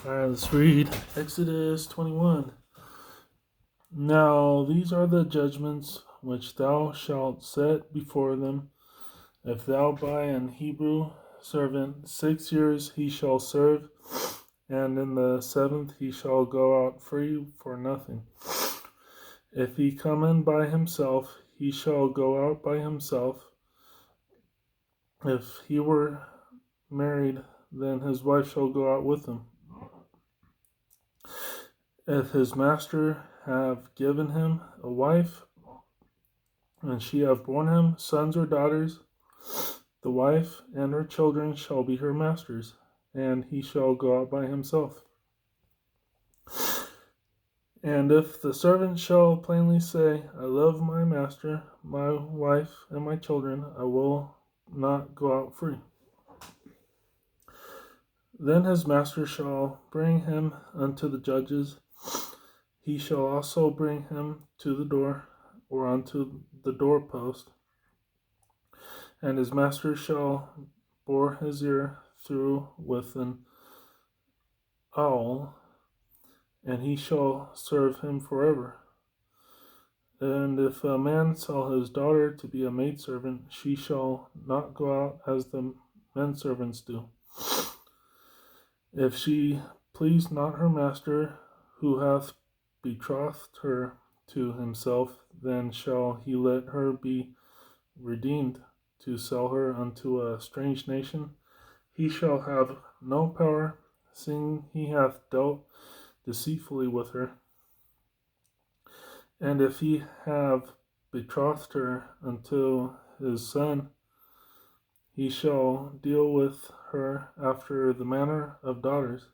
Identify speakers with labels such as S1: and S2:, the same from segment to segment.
S1: Alright, let's read Exodus 21. Now these are the judgments which thou shalt set before them. If thou buy an Hebrew servant, 6 years he shall serve, and in the 7th he shall go out free for nothing. If he come in by himself, he shall go out by himself. If he were married, then his wife shall go out with him. If his master have given him a wife, and she have borne him sons or daughters, the wife and her children shall be her master's, and he shall go out by himself. And if the servant shall plainly say, I love my master, my wife, and my children, I will not go out free. Then his master shall bring him unto the judges. He shall also bring him to the door, or unto the doorpost, and his master shall bore his ear through with an awl, and he shall serve him forever. And if a man sell his daughter to be a maidservant, she shall not go out as the men servants do. If she please not her master, who hath betrothed her to himself, then shall he let her be redeemed to sell her unto a strange nation. He shall have no power, seeing he hath dealt deceitfully with her. And if he have betrothed her unto his son, he shall deal with her after the manner of daughters.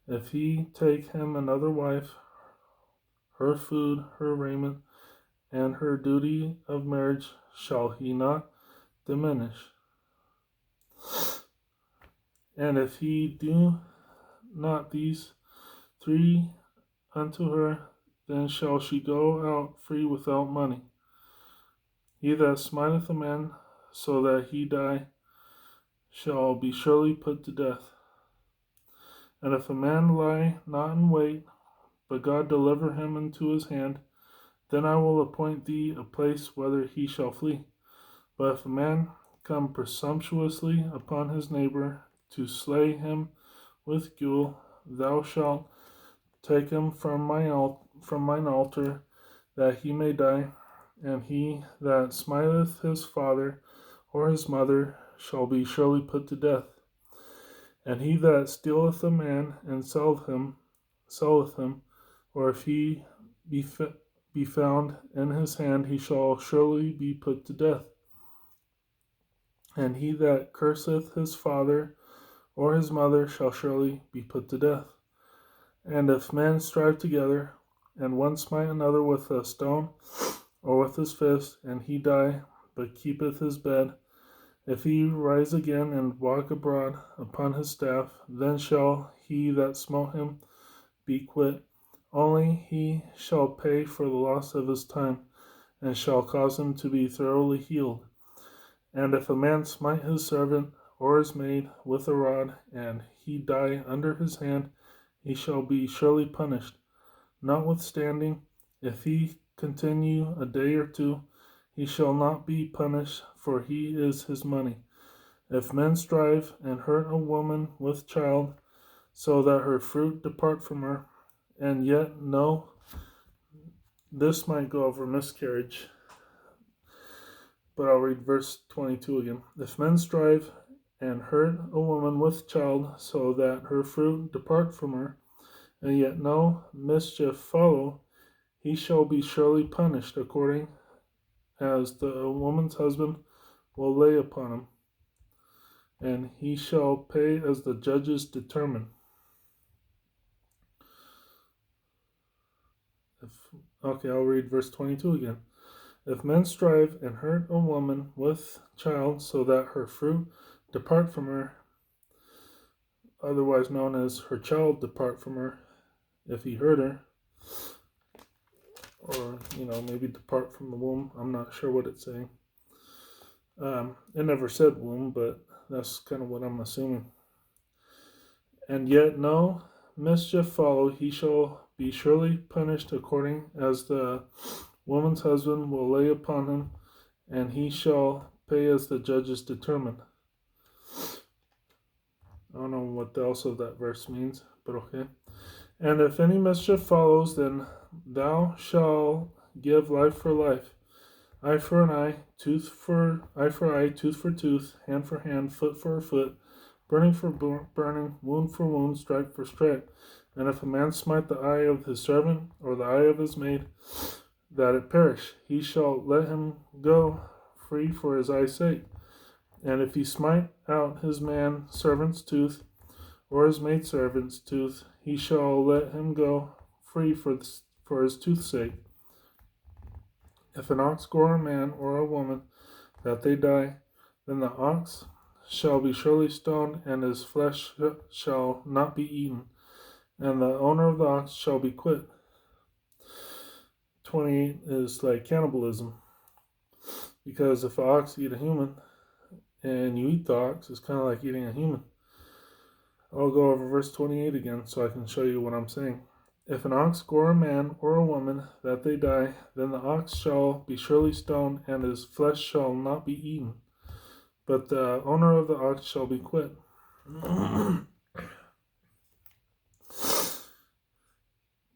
S1: If he take him another wife, her food, her raiment, and her duty of marriage shall he not diminish. And if he do not these three unto her, then shall she go out free without money. He that smiteth a man so that he die shall be surely put to death. And if a man lie not in wait, but God deliver him into his hand, then I will appoint thee a place whither he shall flee. But if a man come presumptuously upon his neighbor to slay him with guile, thou shalt take him from mine altar, that he may die, and he that smiteth his father or his mother shall be surely put to death. And he that stealeth a man and selleth him, or if he be found in his hand, he shall surely be put to death. And he that curseth his father or his mother shall surely be put to death. And if men strive together, and one smite another with a stone or with his fist, and he die, but keepeth his bed, if he rise again and walk abroad upon his staff, then shall he that smote him be quit. Only he shall pay for the loss of his time, and shall cause him to be thoroughly healed. And if a man smite his servant or his maid with a rod, and he die under his hand, he shall be surely punished. Notwithstanding, if he continue a day or two, he shall not be punished, for he is his money. If men strive and hurt a woman with child, so that her fruit depart from her, and yet no, this might go over miscarriage, but I'll read verse 22 again. If men strive and hurt a woman with child, so that her fruit depart from her, and yet no mischief follow, he shall be surely punished, according as the woman's husband will lay upon him, and he shall pay as the judges determine. I'll read verse 22 again. If men strive and hurt a woman with child, so that her fruit depart from her, otherwise known as her child depart from her, if he hurt her, or maybe depart from the womb. I'm not sure what it's saying. It never said womb, but that's kind of what I'm assuming. And yet no mischief follow, he shall be surely punished according as the woman's husband will lay upon him, and he shall pay as the judges determine. I don't know what else of that verse means, but okay. And if any mischief follows, then thou shalt give life for life, eye for an eye, tooth for eye, tooth for tooth, hand for hand, foot for foot, burning for burning, wound for wound, stripe for stripe. And if a man smite the eye of his servant or the eye of his maid, that it perish, he shall let him go free for his eye's sake. And if he smite out his man servant's tooth or his maid servant's tooth, he shall let him go free for his tooth's sake. If an ox gore a man or a woman, that they die, then the ox shall be surely stoned, and his flesh shall not be eaten, and the owner of the ox shall be quit. 28 is like cannibalism, because if an ox eat a human, and you eat the ox, it's kind of like eating a human. I'll go over verse 28 again so I can show you what I'm saying. If an ox gore a man or a woman, that they die, then the ox shall be surely stoned, and his flesh shall not be eaten, but the owner of the ox shall be quit.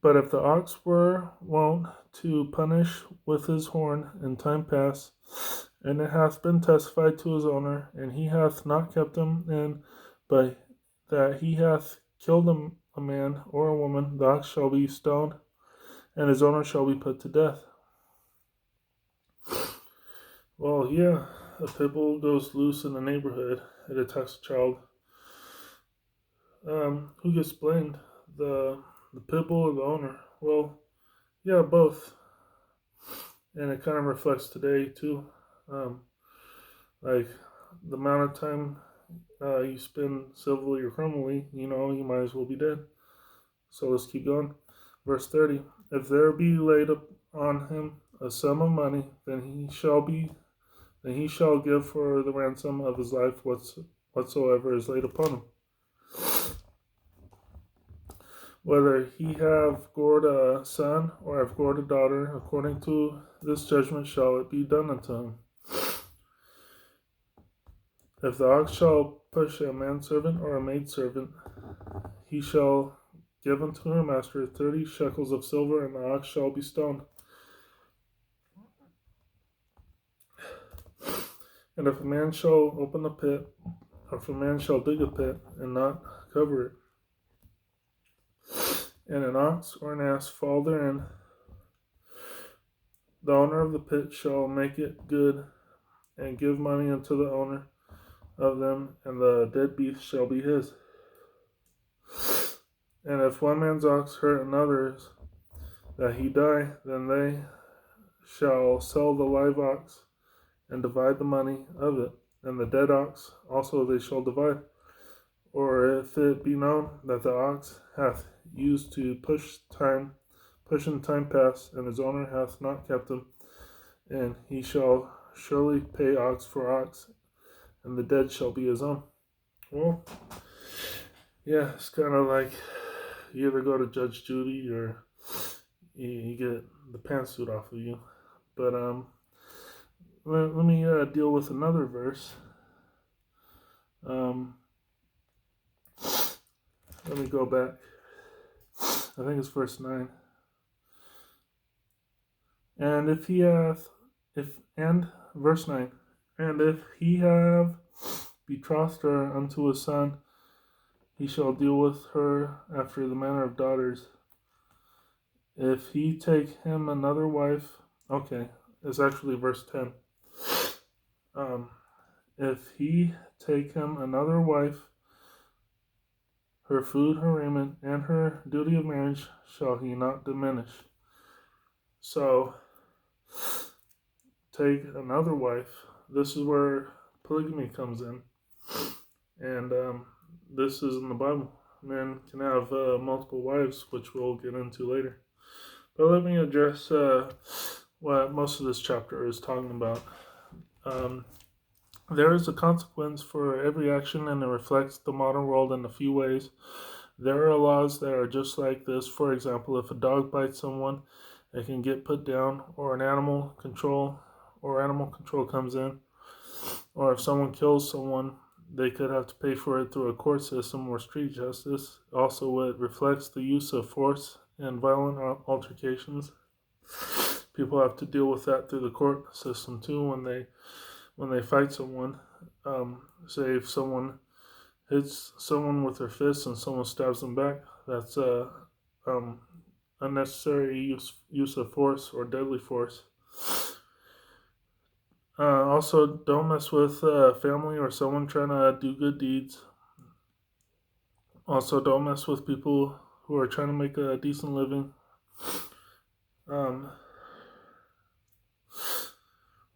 S1: But if the ox were wont to punish with his horn in time past, and it hath been testified to his owner, and he hath not kept him in, but that he hath killed a man or a woman, the ox shall be stoned, and his owner shall be put to death. Well, yeah, a pit bull goes loose in the neighborhood. It attacks a child. Who gets blamed? The pit bull or the owner? Well, yeah, both. And it kind of reflects today too. Like the amount of time you spend civilly or criminally, you know, you might as well be dead. So let's keep going. Verse 30. If there be laid up on him a sum of money, then he shall give for the ransom of his life whatsoever is laid upon him. Whether he have gored a son or have gored a daughter, according to this judgment shall it be done unto him. If the ox shall push a manservant or a maidservant, he shall give unto her master 30 shekels of silver, and the ox shall be stoned. And if a man shall open a pit, or if a man shall dig a pit and not cover it, and an ox or an ass fall therein, the owner of the pit shall make it good, and give money unto the owner of them, and the dead beast shall be his. And if one man's ox hurt another's, that he die, then they shall sell the live ox, and divide the money of it, and the dead ox also they shall divide. Or if it be known that the ox hath used to push in time past, and his owner hath not kept him, and he shall surely pay ox for ox, and the dead shall be his own. Well, yeah, it's kind of like you either go to Judge Judy or you get the pantsuit off of you. But let me deal with another verse. Let me go back. I think it's verse 9. And verse 9, and if he have betrothed her unto a son, he shall deal with her after the manner of daughters. If he take him another wife, okay, it's actually verse 10. If he take him another wife, her food, her raiment, and her duty of marriage shall he not diminish. So, take another wife. This is where polygamy comes in. And this is in the Bible. Men can have multiple wives, which we'll get into later. But let me address what most of this chapter is talking about. There is a consequence for every action, and it reflects the modern world in a few ways. There are laws that are just like this. For example, if a dog bites someone, it can get put down, or animal control comes in, or if someone kills someone, they could have to pay for it through a court system or street justice. Also, it reflects the use of force and violent altercations. People have to deal with that through the court system too when they fight someone. Say if someone hits someone with their fist and someone stabs them back, that's um, unnecessary use of force or deadly force. Also, don't mess with family or someone trying to do good deeds. Also, don't mess with people who are trying to make a decent living. Um,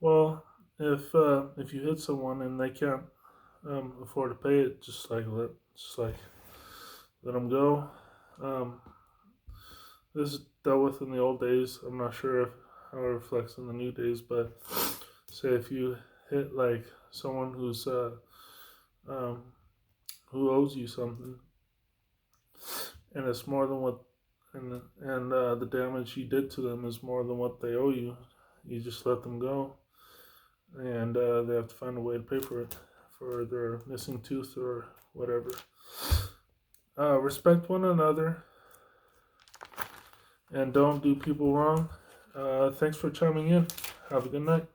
S1: well, if you hit someone and they can't afford to pay it, let them go. Um, this is dealt with in the old days. I'm not sure how it reflects in the new days, but say if you hit like someone um, who owes you something, and it's more than what, and the damage you did to them is more than what they owe you, you just let them go, and they have to find a way to pay for it, for their missing tooth or whatever. Respect one another and don't do people wrong. Thanks for chiming in. Have a good night.